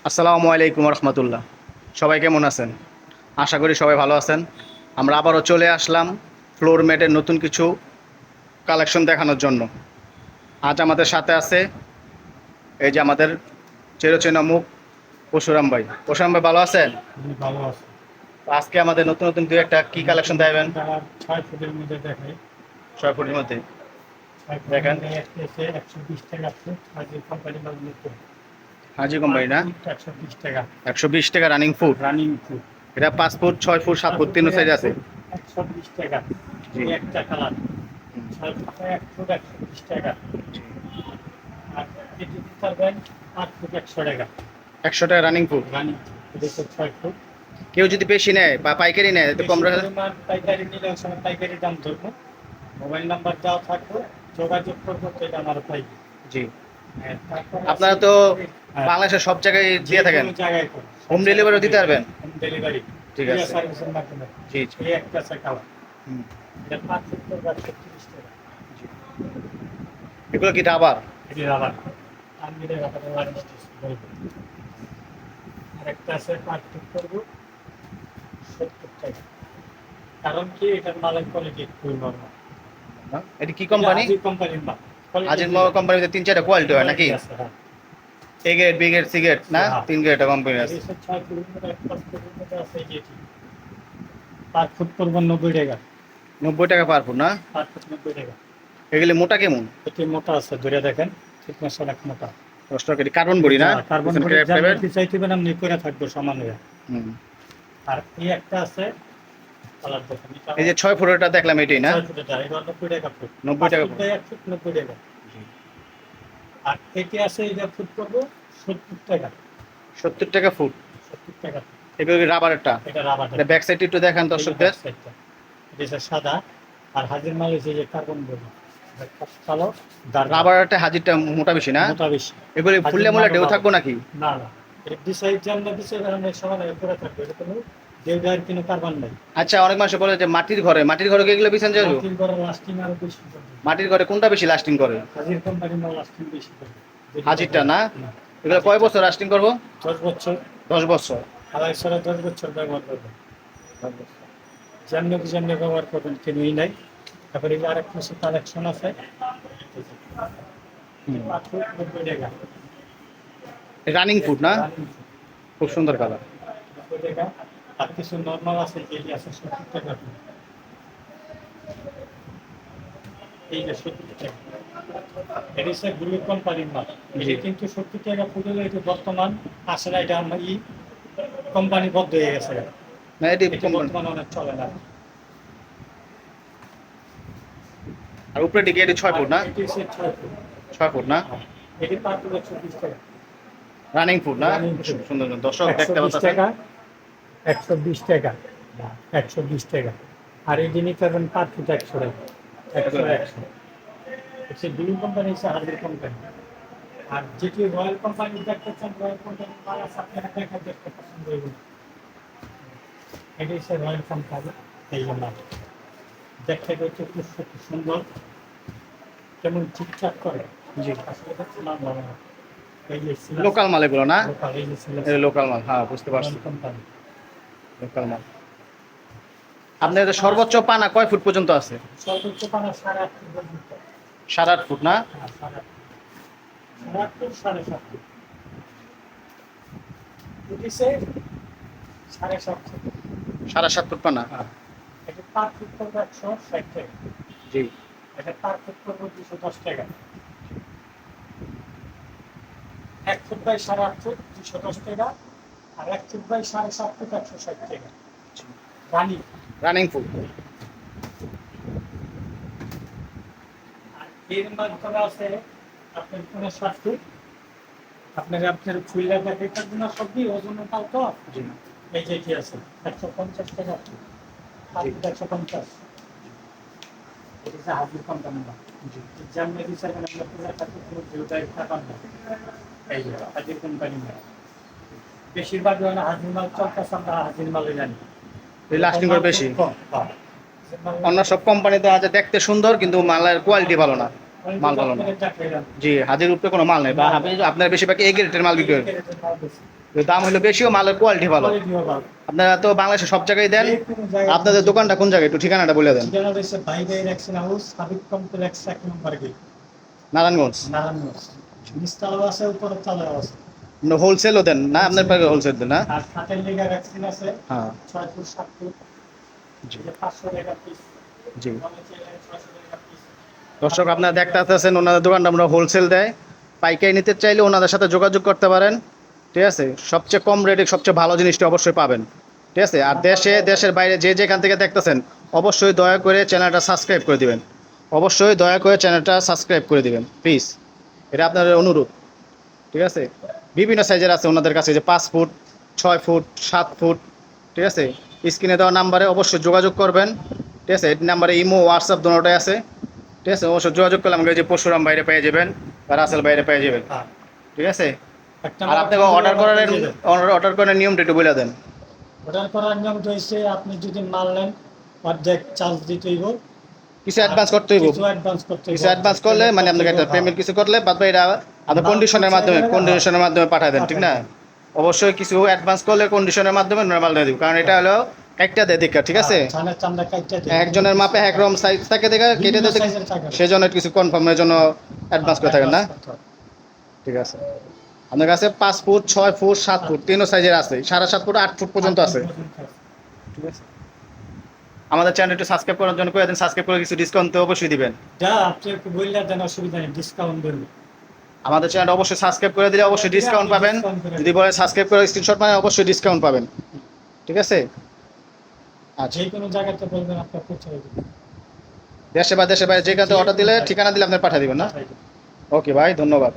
আসসালামু আলাইকুম রহমতুল্লাহ। সবাই কেমন আছেন? আশা করি সবাই ভালো আছেন। আমরা আবারও চলে আসলাম ফ্লোর ম্যাটের নতুন কিছু কালেকশন দেখানোর জন্য। আজ আমাদের সাথে আছে এই যে আমাদের চিরচেনা মুখ পরশুরাম ভাই। পরশুরাম ভাই ভালো আছেন? ভালো আছে। তো আজকে আমাদের নতুন নতুন দু একটা কি কালেকশন দেখাবেন? তারা 6 ফুটের মধ্যে দেখায়। 6 ফুটের মধ্যে 6 ফুটের দেখেন। মধ্যে একটা এসে 120 টাকা ফুট, আর যে কোম্পানি মাল নিতে হাজি কোম্পানি না? 120 টাকা 120 টাকা রানিং ফুট। Running foot. এটা 5 ফুট, 6 ফুট, 7 ফুট তিন সাইজ আছে। 120 টাকা জি। এই একটা কালার। হুম, 6 ফুটে 1 ফুট 120 টাকা। জি। আর এটি দিতে পারবেন 8 ফুট 100 টাকা 100 টাকা রানিং ফুট। Running foot. এটা হচ্ছে 6 ফুট। কেউ যদি বেশি নেয় বা পাইকারি নেয় তো কম বেশি রাখা। পরিমাণ পাইকারি নিলে ওই সময় পাইকারি দাম ধরবো। মোবাইল নাম্বার দেওয়া থাকবে, যোগাযোগ করবো, তো এটা আমার পাইবে। জি। হ্যাঁ, তারপরে আপনারা আছে তো হ্যাঁ, বাংলাদেশের সব জায়গায় যে দিয়ে থাকেন। কোনো জায়গায় করো। হোম ডেলিভারিও দিতে পারবেন? হোম ডেলিভারি ঠিক কুরিয়ার আছে। সার্ভিসের মাধ্যমে। জি জি। এই একটা আছে কালার। হুম, এটা 5 ফুট করে 130 টাকা। জি। এগুলো কি রাবার? এটি রাবার। আর্মিদের রাবারের ওয়ারেন্টি বলবো। আর একটা আছে 5 ফুট করবো 70 টাকা। কারণ কি, এটার মালের কোয়ালিটি খুবই নরমাল। না? এটা কি কোম্পানি? আজিজ কোম্পানির মাল। আজিজ কোম্পানিতে 3-4টা কোয়ালিটি হয় নাকি? কোয়ালিটি আছে, হ্যাঁ। A grade, B grade, C grade না? হ্যাঁ। 3 গ্রেড কোম্পানি এটি আছে। হচ্ছে 6 ফুটের মধ্যে 1 ফুটের মধ্যে আছে এই যে এটি। 5 ফুট করবো 90 টাকা। 90 টাকা পার ফুট না? 5 ফুট 90 টাকা। এগুলি মোটা কেমন? এটি মোটা আছে, ধরে দেখেন, থিকনেস অনেক মোটা। 10 টাকা কার্বন বডি না? কার্বন পিছনে বডি ক্র্যাপ টাইপের। যেমন চাইতেবেন আপনি করে থাকবো সমান হয়ে। হুম। আর এই একটা আছে কালার দেখেন, এটা এই যে 6 ফুটেরটা দেখলাম এটাই না? 6 ফুটের, এটা 90 টাকা ফুট। 90 টাকা 5 ফুট ফুট। বাই 1 ফুট 90 টাকা। জি। আর এটি আছে, এটা ফুট করবো 70 টাকা। 70 টাকা ফুট। 70 টাকা। এগুলো কি রাবারেরটা? এটা রাবার। এটা ব্যাক সাইড একটু দেখান দর্শকদের। এটা হচ্ছে সাদা। আর হাজির মাল হচ্ছে যে কার্বন বডি, কালো দার রাবারেরটা হাজিরটা মোটা বেশি না? মোটা বেশি। এগুলি ফুললে মুলে ঢেউ থাকবো নাকি? না না, এটা ডিসাইড জানলে ডিসাইড কারণে সমান করে থাকবে, এটা কোনো দেওদার কোনো কার্বন নাই। আচ্ছা, অনেক মানুষ বলে যে মাটির ঘরে এগুলো বিছান যাবে। মাটির ঘরে লাস্টিং আরো বেশি করবে। মাটির ঘরে কোনটা বেশি লাস্টিং করে? হাজির কোম্পানির মাল লাস্টিং বেশি করবে। হাজিরটা না? এগুলো কয় বছর লাস্টিং করবো? 10 বছর। 10 বছর। আড়াই সাড়ে 10 বছর ব্যবহার করবেন। যেমনি ব্যবহার করবেন কিনুই নাই। তারপরে এই আরেক মাসে কালেকশন আছে। মাত্র 90 টাকা। রানিং ফুড না? Running foot. খুব সুন্দর কালার। 90 টাকা। আর কিছু নর্মাল আছে, যেটি আছে 70 টাকা। এই যে 70 টাকা। এটি হচ্ছে গ্লু কোম্পানির মাল। এটি কিন্তু 70 টাকা ফুট হলে এটা বর্তমান আসে না, এটা আমার কোম্পানি বদ্ধ হয়ে গেছে। না, এটি এটা কোম্পানি। বর্তমানে অনেক চলে না। আর উপরে দিকে এটি 6 ফুট না? এটি হচ্ছে 6 ফুট। 6 ফুট না? এটি পার ফুট 120 টাকা। রানিং ফুড না? Running food। খুব সুন্দর দর্শক দেখতে 120 পাচ্ছেন। টাকা। 120 টাকা। 120 টাকা। আর এই জিনিস পাবেন পার ফুট 100 টাকা। 100 হচ্ছে ব্লু কোম্পানি, হচ্ছে হাজির কোম্পানি। আর যেটি রয়্যাল কোম্পানি দেখতে চান, রয়্যাল কোম্পানির মাল আছে, আপনারা দেখা দেখতে পছন্দ হইব। এটি হচ্ছে রয়্যাল কোম্পানি, এই যে মাল। দেখতে হচ্ছে খুব সুন্দর, কেমন ঠিকঠাক করে। জি। আসলে হচ্ছে মাল ভালো না। এই যে লোকাল মাল এগুলো না? লোকাল, এই যে এটা লোকাল মাল, হ্যাঁ বুঝতে পারছি। কোম্পানি। লোকাল মাল। আপনাদের সর্বোচ্চ পানা কয় ফুট পর্যন্ত আছে? সর্বোচ্চ পানা 8.5 ফুট পর্যন্ত। 8.5 ফুট না? হ্যাঁ, 8.5 ফুট, 7.5 ফুট। এটিছে 7.5 ফুট। 7.5 ফুট পানা। হ্যাঁ। এটা পার ফুট করবো 160 টাকা। জি। এটা পার ফুট করবো 210 টাকা। 1 ফুট বাই 8.5 ফুট 210 টাকা। আর 1 ফুট বাই 7.5 ফুট 160 টাকা। রানি। Running food. আর এর মাধ্যমে আছে আপনার 60 ফুট। আপনার ফুলটা দেখে না, সবই ওজন পাও তো। জি। এই যে কি আছে 150 টাকা। 150। এটা হচ্ছে হাজির কোম্পানি না। যেমন দিচ্ছেন আমরা পুরো টাকা পুরো ভিউটাই টাকা না। এই যে হাজির কোম্পানি না। বেশিরভাগ হাজির মাল চলতেছে, আমরা হাজির মালে জানি। লাস্টিং করে বেশি। হ্যাঁ। অন্য সব কোম্পানিতে আছে দেখতে সুন্দর কিন্তু মালের কোয়ালিটি ভালো না। মাল ভালো না। জি, হাজির উপরে কোনো মাল নেই, বা আপনার বেশিরভাগ এ গ্রেডের মাল বিক্রি করেন। দাম হলো বেশিও, মালের কোয়ালিটি ভালো। আপনারা তো বাংলাদেশে সব জায়গায় দেন, আপনাদের দোকানটা কোন জায়গায় একটু ঠিকানাটা বলে দেন। ঠিকানা রয়েছে ভাই ভাই রেক্সিন হাউস, হাবিব কমপ্লেক্স 1 নম্বর গেট, নারায়ণগঞ্জ। নারায়ণগঞ্জ। নিচতলাও আছে, উপরের তলাও আছে। হোলসেলও দেন না আপনার পাশে? হোলসেল দেন না? আর হাতের লেগা ভ্যাকসিন আছে হ্যাঁ 6 ফুট 7 ফুট, জি যে 500 টাকা পিস, জি। অনেক চাইলে 600 টাকা পিস। দর্শক আপনারা দেখতে পাচ্ছেন ওনাদের দোকানটা আমরা হোলসেল দেয়, পাইকারি নিতে চাইলে ওনাদের সাথে যোগাযোগ করতে পারেন। ঠিক আছে, সবচেয়ে কম রেটে সবচেয়ে ভালো জিনিসটা অবশ্যই পাবেন। ঠিক আছে, আর দেশের বাইরে যে যেখান থেকে দেখতেছেন অবশ্যই দয়া করে চ্যানেলটা সাবস্ক্রাইব করে দিবেন। অবশ্যই দয়া করে চ্যানেলটা সাবস্ক্রাইব করে দিবেন প্লিজ, এটা আপনাদের অনুরোধ। ঠিক আছে, বিভিন্ন সাইজের আছে ওনাদের কাছে, যে 5 ফুট, 6 ফুট, 7 ফুট। ঠিক আছে, স্ক্রিনে দেওয়া নাম্বারে অবশ্যই যোগাযোগ করবেন। ঠিক আছে, এই নাম্বারে ইমো হোয়াটসঅ্যাপ দুটোটাই আছে। ঠিক আছে, অবশ্যই যোগাযোগ করলে আমাকে যে পরশুরাম বাইরে পেয়ে যাবেন বা রাসেল বাইরে পেয়ে যাবেন। হ্যাঁ, ঠিক আছে, একটা আর আপনাকে অর্ডার করার নিয়মটা একটু বলে দেন। অর্ডার করার নিয়ম হচ্ছে আপনি যদি মাল নেন অর্ধেক চার্জ দিতে হইব, কিছু অ্যাডভান্স করতে হইব, কিছু অ্যাডভান্স করতে হইব। কিছু অ্যাডভান্স করলে মানে আপনাকে একটা পেমেন্ট কিছু করলে বাদ বাকি এটা আপনার কন্ডিশনের মাধ্যমে পাঠিয়ে দেন। ঠিক না, অবশ্যই কিছু অ্যাডভান্স করলে কন্ডিশনের মাধ্যমে নরমাল দিয়ে দিব, কারণ এটা হলো একটা দিয়ে দিকা। ঠিক আছে, ছানের চামড়া কাটতে দেয়। একজনের মাপে একরকম সাইজ থাকে দেখা কেটে বিভিন্ন দিয়ে সাইজের থাকে। সেজন্য কিছু কনফার্মের জন্য অ্যাডভান্স করে থাকেন না। ঠিক আছে, আপনার কাছে 5 ফুট, 6 ফুট, 7 ফুট তিনও সাইজের আছে, 7.5 ফুট, 8 ফুট পর্যন্ত আছে। ঠিক আছে, আমাদের চ্যানেলটি সাবস্ক্রাইব করার জন্য করে দেন, সাবস্ক্রাইব করে কিছু ডিসকাউন্ট তো অবশ্যই দিবেন। যা আপনি একটু বললে দেন, অসুবিধা নেই, ডিসকাউন্ট দেবেন। আমাদের চ্যানেলটা অবশ্যই সাবস্ক্রাইব করে দিলে অবশ্যই ডিসকাউন্ট পাবেন। discount করে যদি বলে সাবস্ক্রাইব করে স্ক্রিনশট মানে অবশ্যই ডিসকাউন্ট পাবেন। ঠিক আছে, আচ্ছা, যে কোনো জায়গাতে বলবেন আপনার পৌঁছে দেবেন। দেশে বা দেশের বাইরে যেখানে অর্ডার দিলে ঠিকানা দিলে আপনি পাঠিয়ে দিবেন না। ওকে ভাই, ধন্যবাদ।